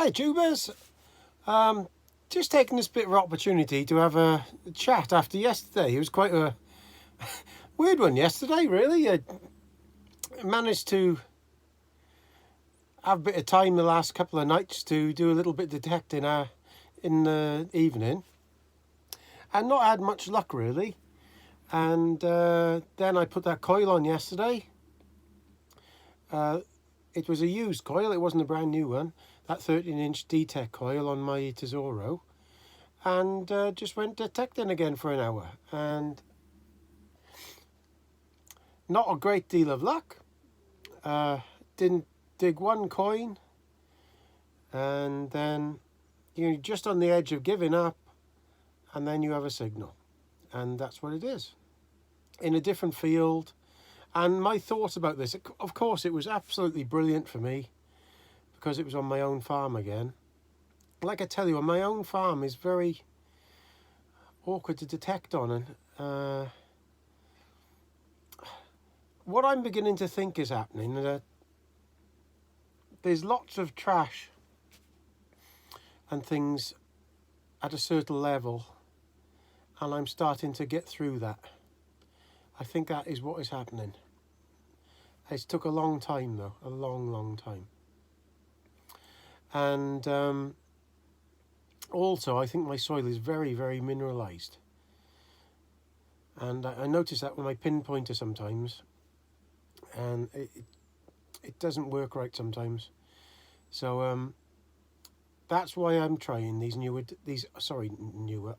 Hi tubers, just taking this bit of opportunity to have a chat after yesterday. It was quite a weird one yesterday, really. I managed to have a bit of time the last couple of nights to do a little bit of detecting in the evening, and not had much luck really. And then I put that coil on yesterday. It was a used coil, it wasn't a brand new one. That 13-inch D-Tech coil on my Tesoro, and just went detecting again for an hour, and not a great deal of luck. Didn't dig one coin, and then you're just on the edge of giving up, and then you have a signal, and that's what it is, in a different field. And my thoughts about this, of course, it was absolutely brilliant for me because it was on my own farm again. Like I tell you, on my own farm is very awkward to detect on, and what I'm beginning to think is happening is that there's lots of trash and things at a certain level, and I'm starting to get through that. I think that is what is happening. It's took a long time though, a long time. And also I think my soil is very mineralized, and I notice that with my pinpointer sometimes, and it doesn't work right sometimes. So that's why I'm trying these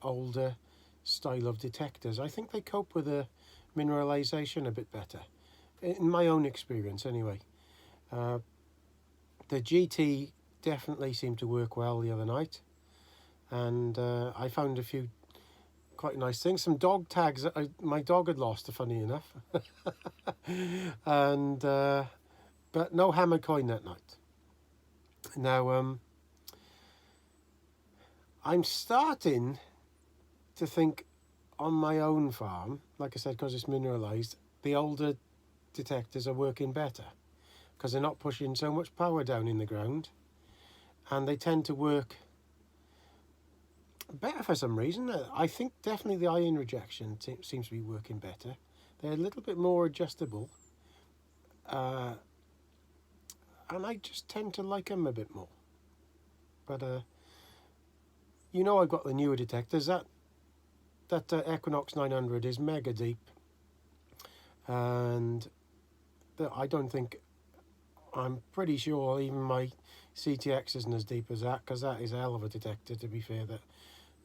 older style of detectors. I think they cope with the mineralization a bit better, in my own experience anyway. The GT definitely seemed to work well the other night, and I found a few quite nice things. Some dog tags that my dog had lost, funny enough. And but no hammer coin that night. Now I'm starting to think on my own farm, like I said, because it's mineralized, the older detectors are working better because they're not pushing so much power down in the ground, and they tend to work better for some reason. I think definitely the ion rejection seems to be working better. They're a little bit more adjustable, and I just tend to like them a bit more. But I've got the newer detectors. That Equinox 900 is mega deep, and I don't think, I'm pretty sure even my CTX isn't as deep as that, because that is a hell of a detector, to be fair, that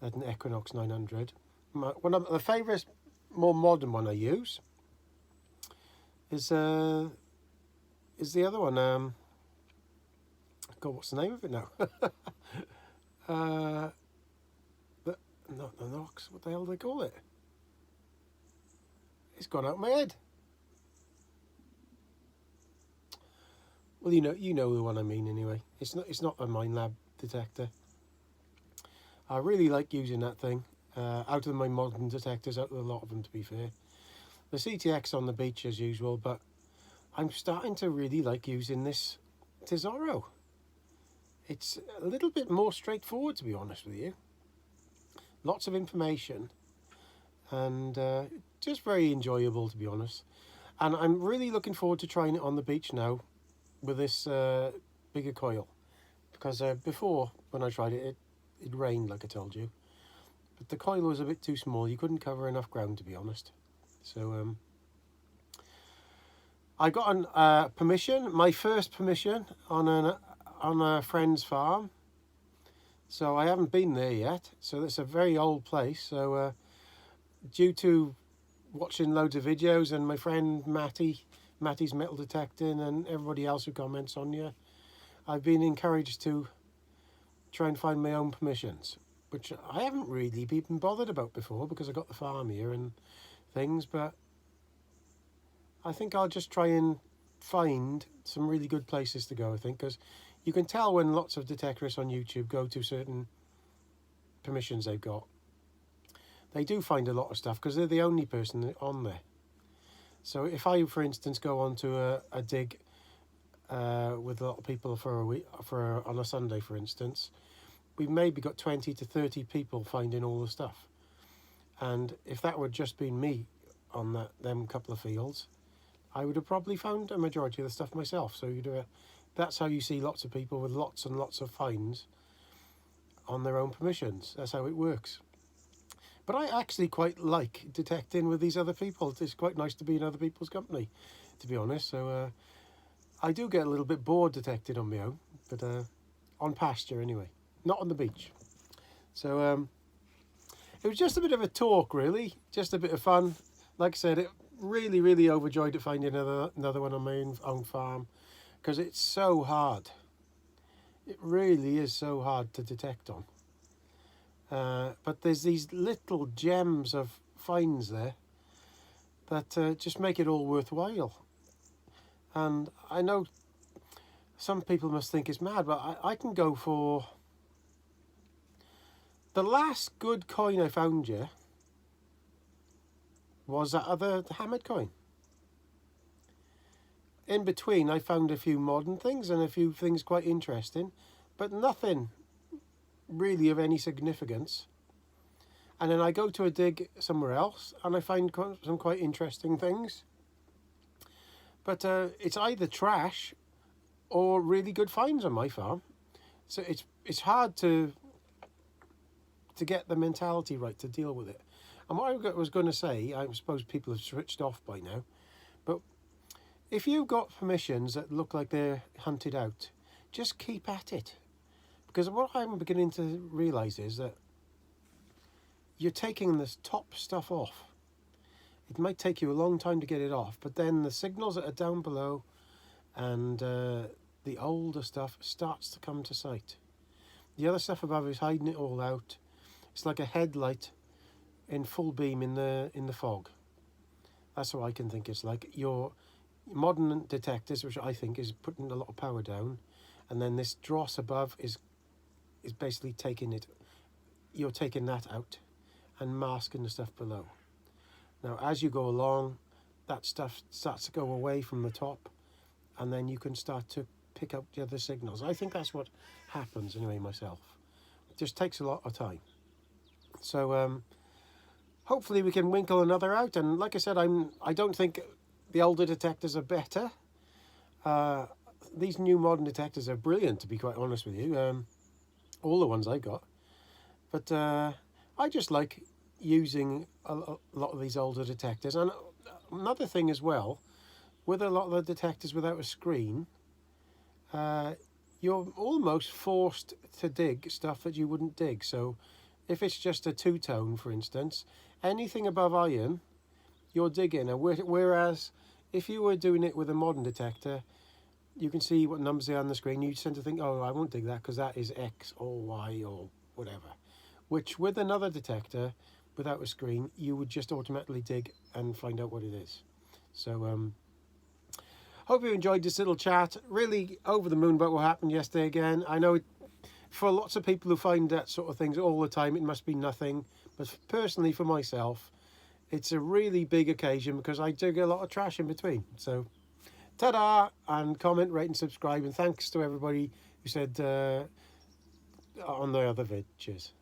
an Equinox 900. One of the favourite, more modern one I use is the other one. God, what's the name of it now? Not the Nox. What the hell do they call it? It's gone out of my head. Well, you know the one I mean anyway. It's not a Minelab detector. I really like using that thing. Out of my modern detectors, out of a lot of them, to be fair. The CTX on the beach as usual, but I'm starting to really like using this Tesoro. It's a little bit more straightforward, to be honest with you. Lots of information, and just very enjoyable, to be honest. And I'm really looking forward to trying it on the beach now with this bigger coil, because before, when I tried it, it rained, like I told you, but the coil was a bit too small. You couldn't cover enough ground, to be honest. So I got permission, my first permission on a friend's farm. So I haven't been there yet. So it's a very old place. So due to watching loads of videos, and my friend Matty's metal detecting, and everybody else who comments on you, I've been encouraged to try and find my own permissions, which I haven't really been bothered about before because I got the farm here and things. But I think I'll just try and find some really good places to go, I think, because you can tell when lots of detectorists on YouTube go to certain permissions they've got. They do find a lot of stuff because they're the only person on there. So if I, for instance, go on to a dig with a lot of people for a week, on a Sunday, for instance, we've maybe got 20 to 30 people finding all the stuff. And if that would just been me on them couple of fields, I would have probably found a majority of the stuff myself. So that's how you see lots of people with lots and lots of finds on their own permissions. That's how it works. But I actually quite like detecting with these other people. It's quite nice to be in other people's company, to be honest. So I do get a little bit bored detecting on my own, but on pasture anyway, not on the beach. So it was just a bit of a talk, really, just a bit of fun. Like I said, it really overjoyed at finding another one on my own farm, because it's so hard. It really is so hard to detect on. But there's these little gems of finds there that just make it all worthwhile. And I know some people must think it's mad, but I can go for... The last good coin I found you was that other hammered coin. In between, I found a few modern things and a few things quite interesting, but nothing really of any significance. And then I go to a dig somewhere else and I find some quite interesting things. But it's either trash or really good finds on my farm. So it's hard to get the mentality right to deal with it. And what I was going to say, I suppose people have switched off by now, but if you've got permissions that look like they're hunted out, just keep at it. Because what I'm beginning to realise is that you're taking this top stuff off. It might take you a long time to get it off, but then the signals that are down below and the older stuff starts to come to sight. The other stuff above is hiding it all out. It's like a headlight in full beam in the fog. That's what I can think it's like. Your modern detectors, which I think is putting a lot of power down, and then this dross above is basically taking it. You're taking that out and masking the stuff below. Now, as you go along, that stuff starts to go away from the top, and then you can start to pick up the other signals. I think that's what happens anyway myself. It just takes a lot of time. So hopefully we can winkle another out. And like I said, I don't think the older detectors are better. These new modern detectors are brilliant, to be quite honest with you. All the ones I got. But I just like using a lot of these older detectors. And another thing as well, with a lot of the detectors without a screen, you're almost forced to dig stuff that you wouldn't dig. So if it's just a two-tone, for instance, anything above iron, you're digging. Whereas if you were doing it with a modern detector, you can see what numbers are on the screen. You tend to think, oh, I won't dig that because that is X or Y or whatever. Which with another detector, without a screen, you would just automatically dig and find out what it is. So hope you enjoyed this little chat. Really over the moon about what happened yesterday again. I know for lots of people who find that sort of things all the time, it must be nothing. But personally, for myself, it's a really big occasion because I dig a lot of trash in between. So ta-da, and comment, rate and subscribe. And thanks to everybody who said on the other vid. Cheers.